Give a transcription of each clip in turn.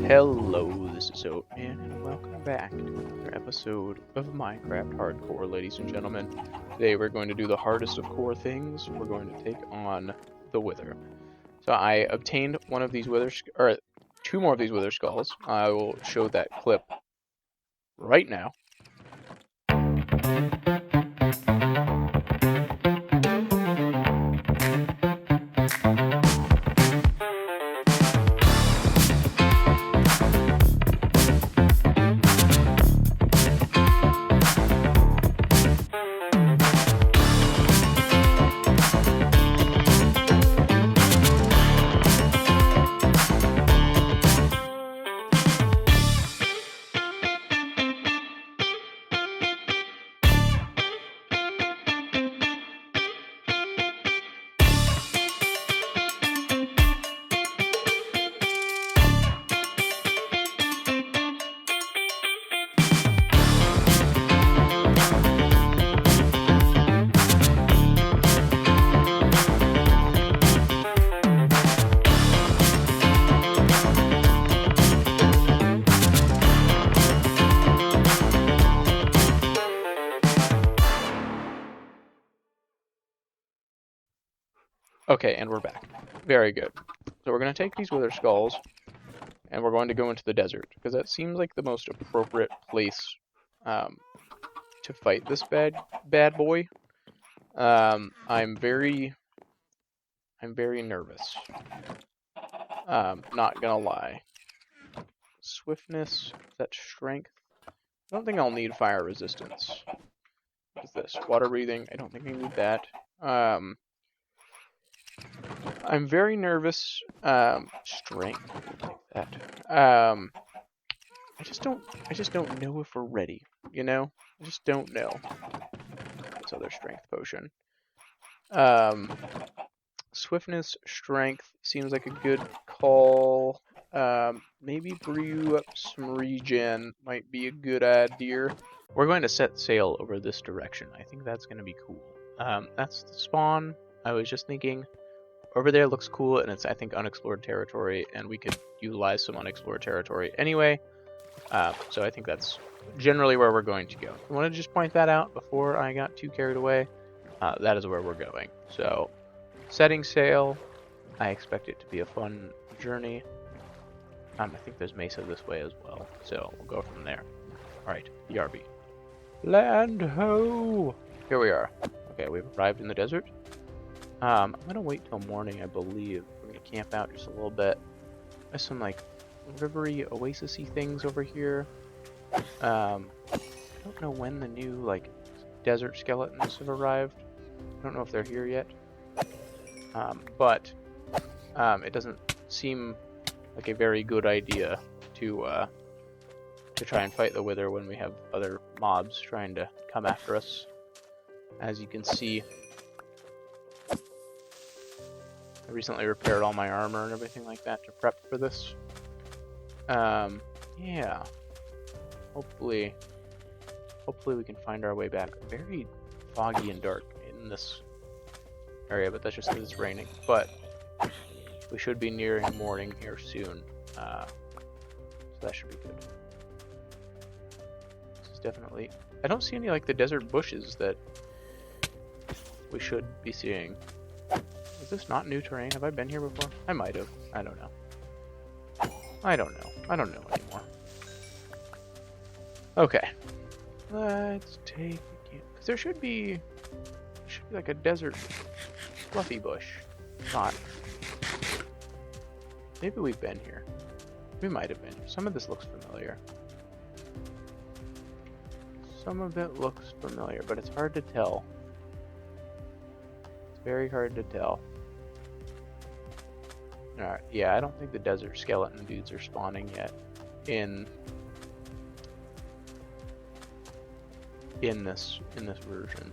Hello, this is Oatman, and welcome back to another episode of Minecraft Hardcore, ladies and gentlemen. Today we're going to do the hardest of core things. We're going to take on the Wither. So I obtained one of these two more of these Wither skulls. I will show that clip right now. Okay, and we're back. Very good. So we're going to take these Wither skulls, and we're going to go into the desert, because that seems like the most appropriate place to fight this bad boy. I'm very nervous. Not gonna lie. Swiftness, is that strength? I don't think I'll need fire resistance. What is this? Water breathing, I don't think I need that. I'm very nervous. Strength, like that. I just don't know if we're ready, you know? I just don't know. This other strength potion. Swiftness, strength seems like a good call. Maybe brew up some regen might be a good idea. We're going to set sail over this direction. I think that's going to be cool. That's the spawn. I was just thinking, over there looks cool, and it's, I think, unexplored territory, and we could utilize some unexplored territory anyway. So I think that's generally where we're going to go. I want to just point that out before I got too carried away. That is where we're going. So, setting sail. I expect it to be a fun journey. I think there's mesa this way as well, so we'll go from there. Alright, BRB. Land ho! Here we are. Okay, we've arrived in the desert. I'm gonna wait till morning, I believe. We're gonna camp out just a little bit. There's some, like, rivery, oasis-y things over here. I don't know when the new, like, desert skeletons have arrived. I don't know if they're here yet. But it doesn't seem like a very good idea to try and fight the Wither when we have other mobs trying to come after us. As you can see, I recently repaired all my armor and everything like that to prep for this. Yeah. Hopefully we can find our way back. Very foggy and dark in this area, but that's just because it's raining. But we should be nearing morning here soon, so that should be good. This is definitely... I don't see any, like, the desert bushes that we should be seeing. Is this not new terrain? Have I been here before? I might have. I don't know. I don't know anymore. Okay. Let's take a camp. Because there should be like a desert fluffy bush. Not. Maybe we've been here. We might have been here. Some of this looks familiar. Some of it looks familiar, but it's hard to tell. It's very hard to tell. Alright, yeah, I don't think the desert skeleton dudes are spawning yet in this version.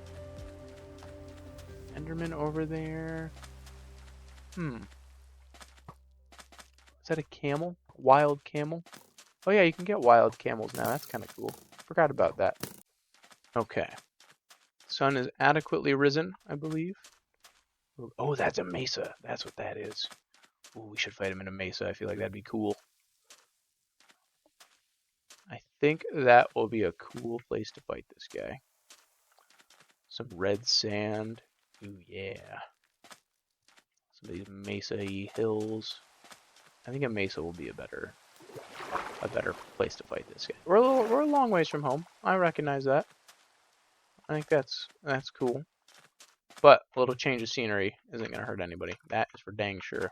Enderman over there. Is that a camel? Wild camel? Oh yeah, you can get wild camels now. That's kind of cool. Forgot about that. Okay. Sun is adequately risen, I believe. Oh, that's a mesa. That's what that is. Ooh, we should fight him in a mesa. I feel like that'd be cool. I think that will be a cool place to fight this guy. Some red sand. Ooh, yeah. Some of these mesa-y hills. I think a mesa will be a better place to fight this guy. We're a long ways from home. I recognize that. I think that's cool. But a little change of scenery isn't going to hurt anybody. That is for dang sure.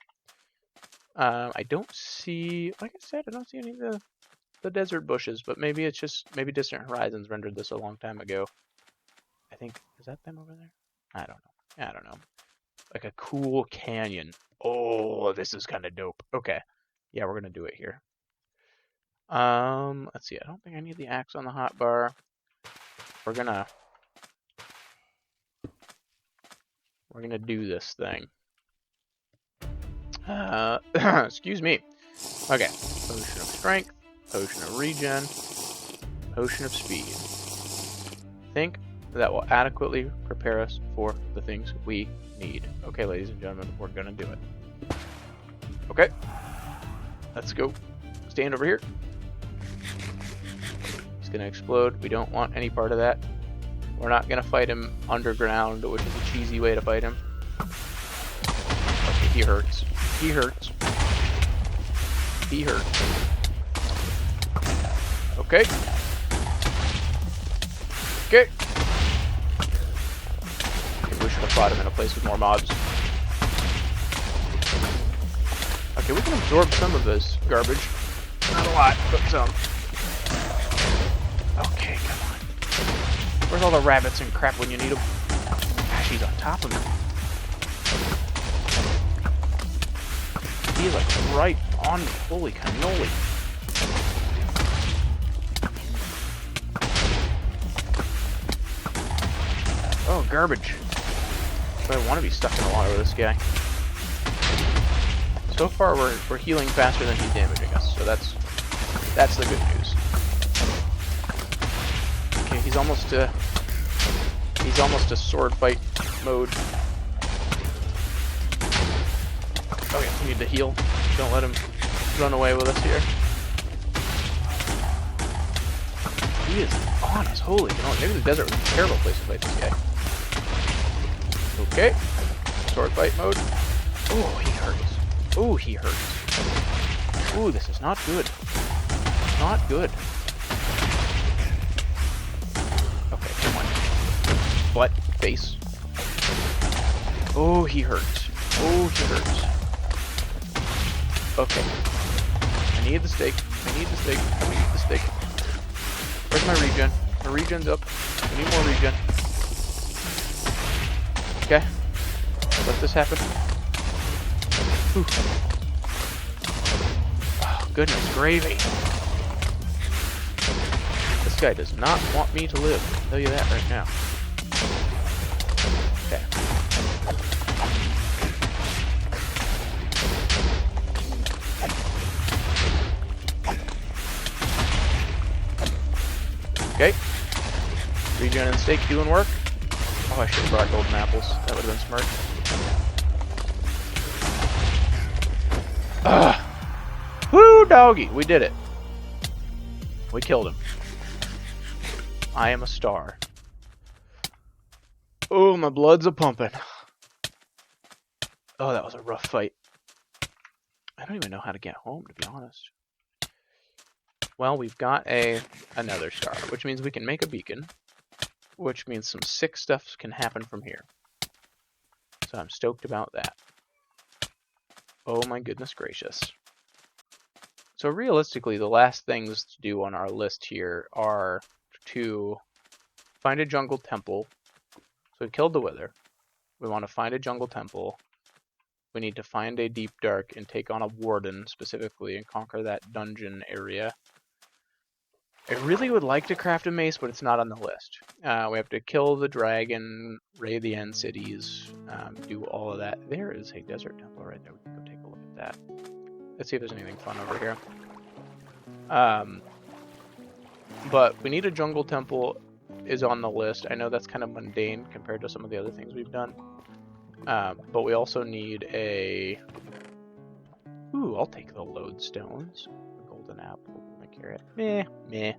I don't see, like I said, I don't see any of the desert bushes, but maybe it's just, maybe Distant Horizons rendered this a long time ago. I think, is that them over there? I don't know. I don't know. Like a cool canyon. Oh, this is kind of dope. Okay. Yeah, we're going to do it here. Let's see. I don't think I need the axe on the hotbar. We're gonna do this thing. Excuse me. Okay. Potion of strength, potion of regen, potion of speed. Think that will adequately prepare us for the things we need. Okay, ladies and gentlemen, we're gonna do it. Okay. Let's go. Stand over here. He's gonna explode. We don't want any part of that. We're not gonna fight him underground, which is a cheesy way to fight him. Okay, he hurts. He hurts. He hurts. Okay. Okay. Maybe we should have fought him in a place with more mobs. Okay, we can absorb some of this garbage. Not a lot, but some. Okay, come on. Where's all the rabbits and crap when you need them? Gosh, he's on top of me. He's like right on me. Holy cannoli. Oh, garbage. But I want to be stuck in the water with this guy. So far, we're healing faster than he's damaging us, so that's the good news. Okay, he's almost a sword fight mode. Oh yeah, we need to heal. Don't let him run away with us here. He is on us. Holy cannoli. Maybe the desert was a terrible place to fight this guy. Okay. Sword fight mode. Oh, he hurts. Oh, he hurts. Ooh, this is not good. Not good. Okay, come on. Butt, face. Oh, he hurts. Oh, he hurts. Okay. I need the steak. I need the steak. I need the steak. Where's my regen? My regen's up. I need more regen. Okay. Let this happen. Whew. Oh, goodness gravy. This guy does not want me to live. I'll tell you that right now. Okay. Okay. Regen and steak doing work. Oh, I should have brought golden apples. That would have been smart. Woo, doggy! We did it. We killed him. I am a star. Oh, my blood's a pumping. Oh, that was a rough fight. I don't even know how to get home, to be honest. Well, we've got another star, which means we can make a beacon, which means some sick stuff can happen from here. So I'm stoked about that. Oh my goodness gracious. So realistically, the last things to do on our list here are to find a jungle temple. So we've killed the wither. We want to find a jungle temple. We need to find a deep dark and take on a warden specifically and conquer that dungeon area. I really would like to craft a mace, but it's not on the list. We have to kill the dragon, raid the end cities, do all of that. There is a desert temple right there. We can go take a look at that. Let's see if there's anything fun over here. But we need a jungle temple is on the list. I know that's kind of mundane compared to some of the other things we've done. But we also need a... Ooh, I'll take the lodestones. The golden apple. Make carrot. Meh. I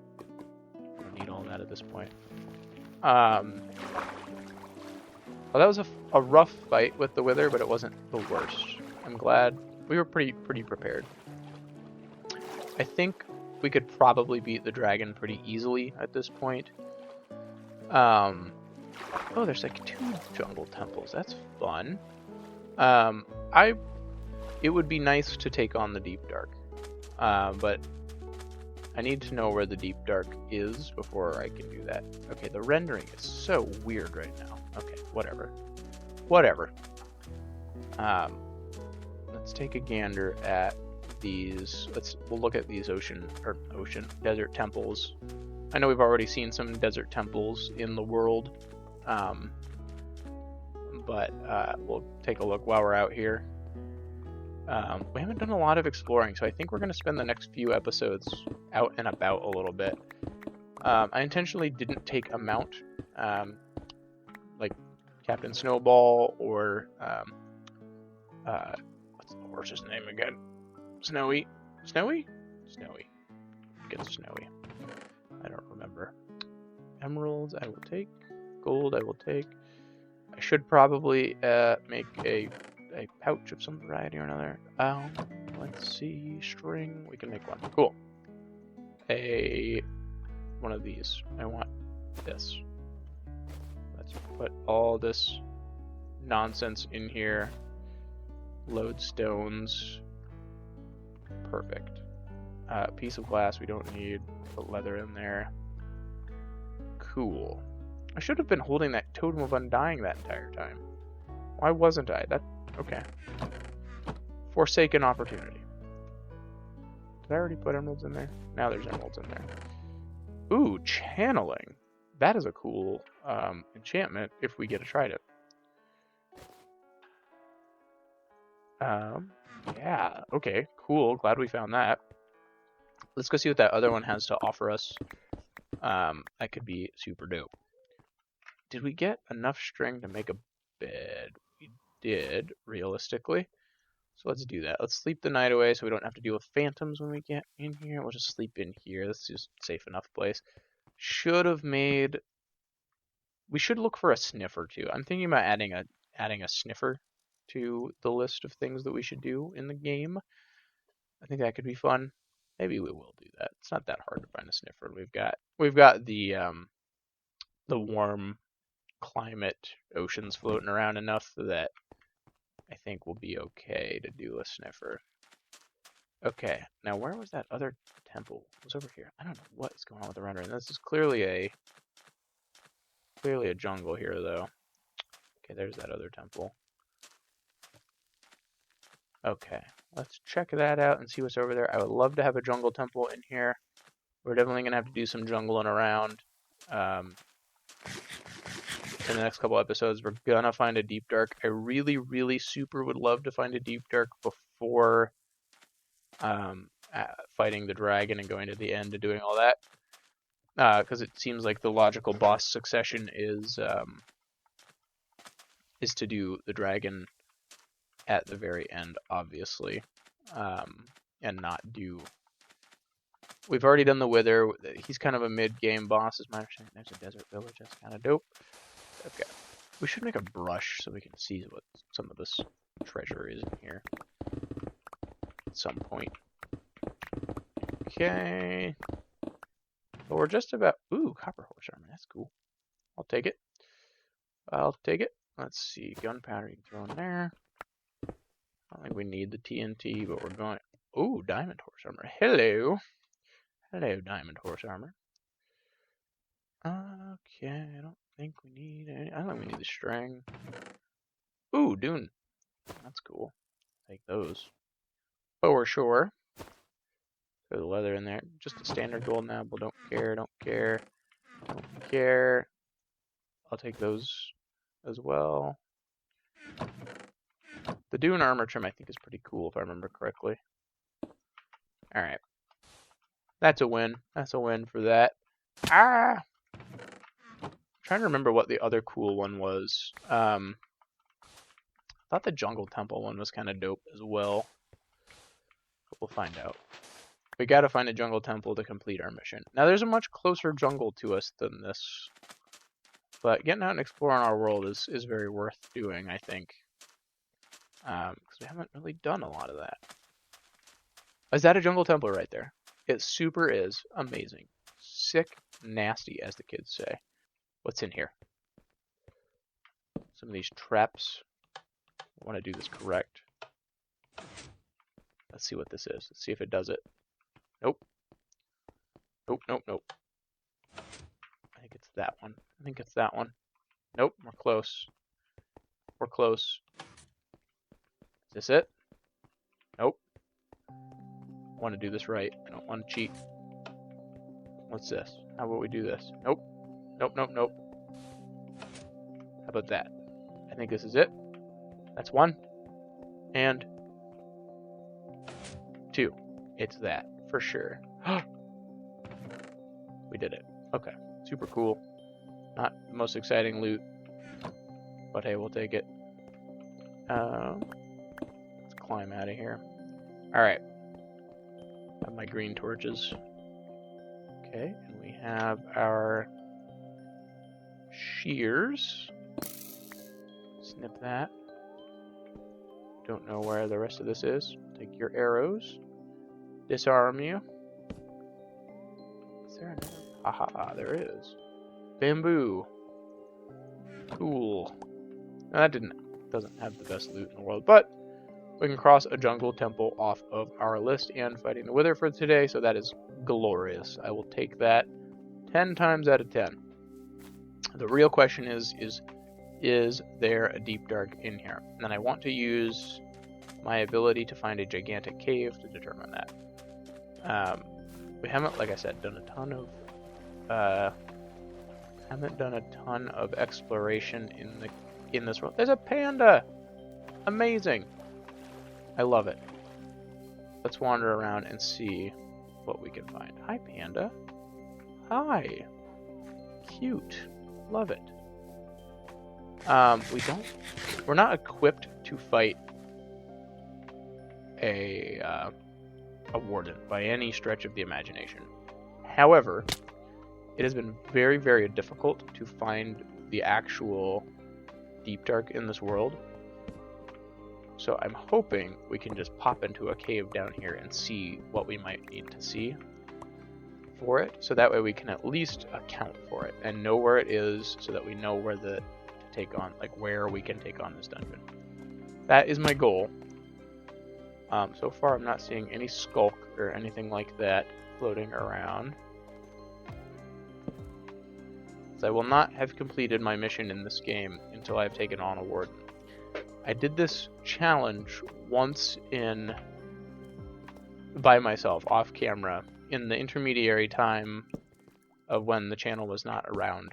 don't need all that at this point. Well, that was a rough fight with the Wither, but it wasn't the worst. I'm glad we were pretty prepared. I think we could probably beat the dragon pretty easily at this point. Oh, there's like 2 jungle temples. That's fun. It would be nice to take on the Deep Dark, but I need to know where the Deep Dark is before I can do that. Okay, the rendering is so weird right now. Okay, whatever. Let's take a gander at these. We'll look at these desert temples. I know we've already seen some desert temples in the world, but we'll take a look while we're out here. We haven't done a lot of exploring, so I think we're going to spend the next few episodes out and about a little bit. I intentionally didn't take a mount, like Captain Snowball or what's the horse's name again? Snowy? It's Snowy. I don't remember. Emeralds I will take. Gold I will take. I should probably make a pouch of some variety or another. Let's see. String. We can make one. Cool. One of these. I want this. Let's put all this nonsense in here. Load stones. Perfect. Piece of glass we don't need. Put leather in there. Cool. I should have been holding that Totem of Undying that entire time. Why wasn't I? Okay. Forsaken opportunity. Did I already put emeralds in there? Now there's emeralds in there. Ooh, channeling. That is a cool enchantment if we get to try it. Yeah, okay, cool. Glad we found that. Let's go see what that other one has to offer us. That could be super dope. Did we get enough string to make a bed? We did, realistically. So let's do that. Let's sleep the night away so we don't have to deal with phantoms when we get in here. We'll just sleep in here. This is a safe enough place. We should look for a sniffer too. I'm thinking about adding a sniffer to the list of things that we should do in the game. I think that could be fun. Maybe we will do that. It's not that hard to find a sniffer. We've got the warm climate oceans floating around enough that I think we'll be okay to do a sniffer. Okay, now where was that other temple? It was over here. I don't know what is going on with the rendering. This is clearly a jungle here, though. Okay, there's that other temple. Okay, let's check that out and see what's over there. I would love to have a jungle temple in here. We're definitely going to have to do some jungling around. In the next couple episodes, we're going to find a Deep Dark. I really super would love to find a Deep Dark before fighting the dragon and going to the end and doing all that. Because it seems like the logical boss succession is to do the dragon at the very end, obviously, and not do. We've already done the Wither. He's kind of a mid-game boss, is my understanding. There's a desert village. That's kind of dope. Okay, we should make a brush so we can see what some of this treasure is in here at some point. Okay. Well, we're just about... Ooh, copper horse armor. That's cool. I'll take it. Let's see. Gunpowder you can throw in there. I don't think we need the TNT, but we're going... Ooh, diamond horse armor. Hello. Hello, diamond horse armor. Okay, I don't think we need any... I don't think we need the string. Ooh, dune. That's cool. Take those. For sure. Throw the leather in there. Just a standard golden apple. Don't care. I'll take those as well. The dune armor trim I think is pretty cool if I remember correctly. Alright. That's a win. That's a win for that. Ah! I'm trying to remember what the other cool one was. I thought the jungle temple one was kind of dope as well. But we'll find out. We gotta find a jungle temple to complete our mission. Now, there's a much closer jungle to us than this, but getting out and exploring our world is very worth doing, I think. Because we haven't really done a lot of that. Is that a jungle temple right there? It super is. Amazing. Sick, nasty, as the kids say. What's in here? Some of these traps. I want to do this correct. Let's see what this is. Let's see if it does it. Nope. Nope, nope, nope. I think it's that one. I think it's that one. Nope, we're close. We're close. Is this it? Nope. I want to do this right. I don't want to cheat. What's this? How about we do this? Nope. Nope, nope, nope. How about that? I think this is it. That's one. And two. It's that, for sure. We did it. Okay. Super cool. Not the most exciting loot, but hey, we'll take it. Let's climb out of here. Alright. Have my green torches. Okay, and we have our shears. Snip that. Don't know where the rest of this is. Take your arrows. Disarm you. Is there another? Haha, there is. Bamboo. Cool. Now that doesn't have the best loot in the world, but we can cross a jungle temple off of our list and fighting the Wither for today, so that is glorious. I will take that 10 times out of 10. The real question is there a deep dark in here? And then I want to use my ability to find a gigantic cave to determine that. We haven't, like I said, done a ton of exploration in this world. There's a panda! Amazing! I love it. Let's wander around and see what we can find. Hi, panda. Hi. Cute. Love it. We're not equipped to fight a warden by any stretch of the imagination. However, it has been very, very difficult to find the actual deep dark in this world. So I'm hoping we can just pop into a cave down here and see what we might need to see for it. So that way we can at least account for it and know where it is, so that we know where where we can take on this dungeon. That is my goal. So far I'm not seeing any skulk or anything like that floating around. So I will not have completed my mission in this game until I've taken on a warden. I did this challenge once by myself, off camera, in the intermediary time of when the channel was not around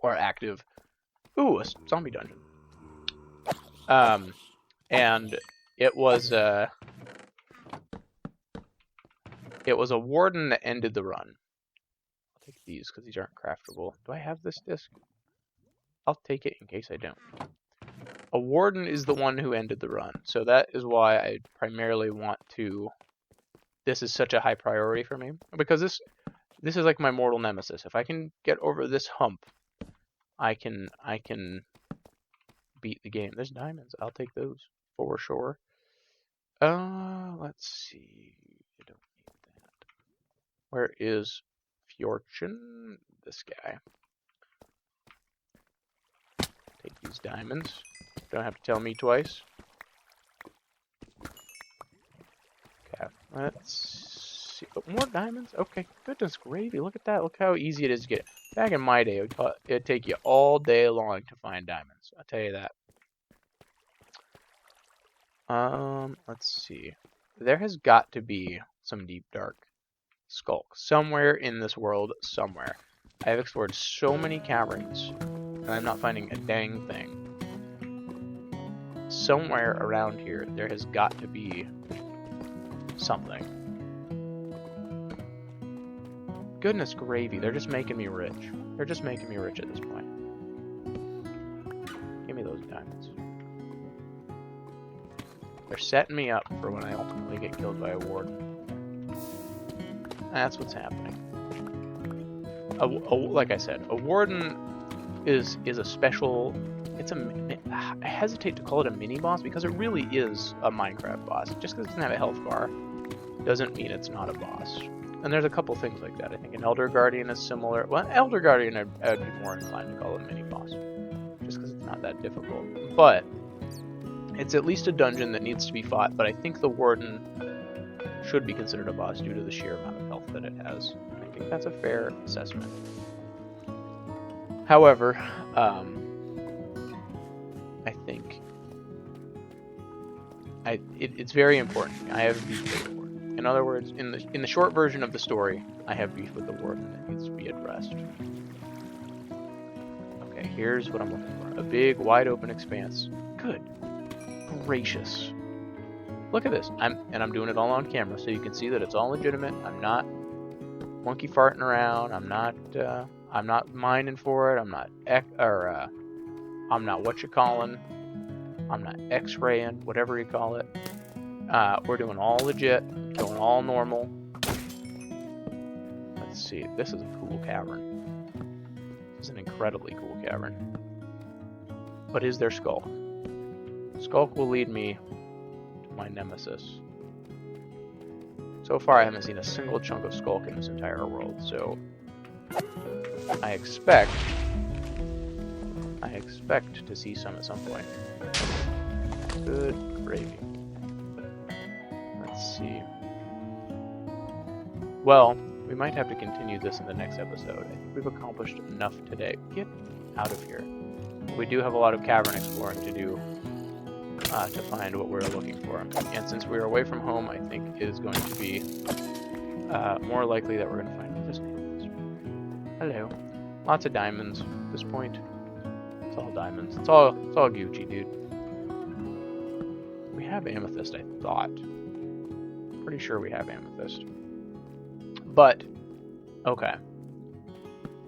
or active. Ooh, a zombie dungeon. And it was a warden that ended the run. I'll take these because these aren't craftable. Do I have this disc? I'll take it in case I don't. A warden is the one who ended the run, so that is why I primarily want to. This is such a high priority for me, because this is like my mortal nemesis. If I can get over this hump, I can beat the game. There's diamonds. I'll take those for sure. Let's see. I don't need that. Where is Fjorchen? This guy. Take these diamonds. Don't have to tell me twice. Okay, let's see. Oh, more diamonds? Okay, goodness gravy. Look at that. Look how easy it is to get. Back in my day, it'd take you all day long to find diamonds. I'll tell you that. Let's see. There has got to be some deep dark skulk somewhere in this world, somewhere. I have explored so many caverns, and I'm not finding a dang thing. Somewhere around here, there has got to be something. Goodness gravy, they're just making me rich. They're just making me rich at this point. Give me those diamonds. They're setting me up for when I ultimately get killed by a warden. That's what's happening. Like I said, a warden is a special. I hesitate to call it a mini boss because it really is a Minecraft boss. Just because it doesn't have a health bar doesn't mean it's not a boss. And there's a couple things like that. I think an Elder Guardian is similar. Well, Elder Guardian I'd be more inclined to call it a mini boss, just because it's not that difficult. But it's at least a dungeon that needs to be fought. But I think the warden should be considered a boss due to the sheer amount of health that it has. I think that's a fair assessment. However, I think it's very important. I have beef with the warden. In other words, in the short version of the story, I have beef with the warden that needs to be addressed. Okay, here's what I'm looking for: a big, wide open expanse. Good gracious! Look at this. I'm doing it all on camera, so you can see that it's all legitimate. I'm not monkey farting around. I'm not mining for it. I'm not I'm not I'm not X-raying, whatever you call it. We're doing all legit, going all normal. Let's see. This is a cool cavern. This is an incredibly cool cavern. But is there Skulk? Skulk will lead me to my nemesis. So far, I haven't seen a single chunk of Skulk in this entire world, so I expect to see some at some point. Good gravy. Let's see. Well, we might have to continue this in the next episode. I think we've accomplished enough today. Get out of here. We do have a lot of cavern exploring to do to find what we're looking for. And since we're away from home, I think it is going to be more likely that we're going to find this. Hello. Lots of diamonds at this point. It's all diamonds. It's all Gucci, dude. We have amethyst, I thought. Pretty sure we have amethyst. But okay.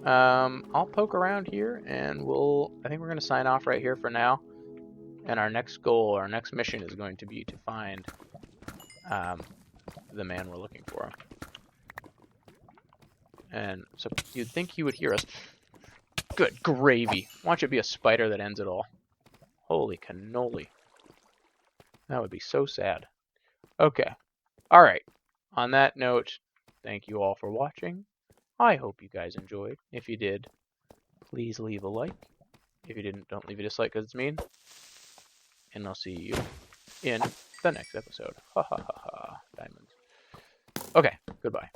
I'll poke around here, and I think we're gonna sign off right here for now. And our next goal, our next mission, is going to be to find the man we're looking for. And so you'd think he would hear us. Good gravy. Watch it be a spider that ends it all. Holy cannoli. That would be so sad. Okay. Alright. On that note, thank you all for watching. I hope you guys enjoyed. If you did, please leave a like. If you didn't, don't leave a dislike because it's mean. And I'll see you in the next episode. Ha ha ha ha. Diamonds. Okay. Goodbye.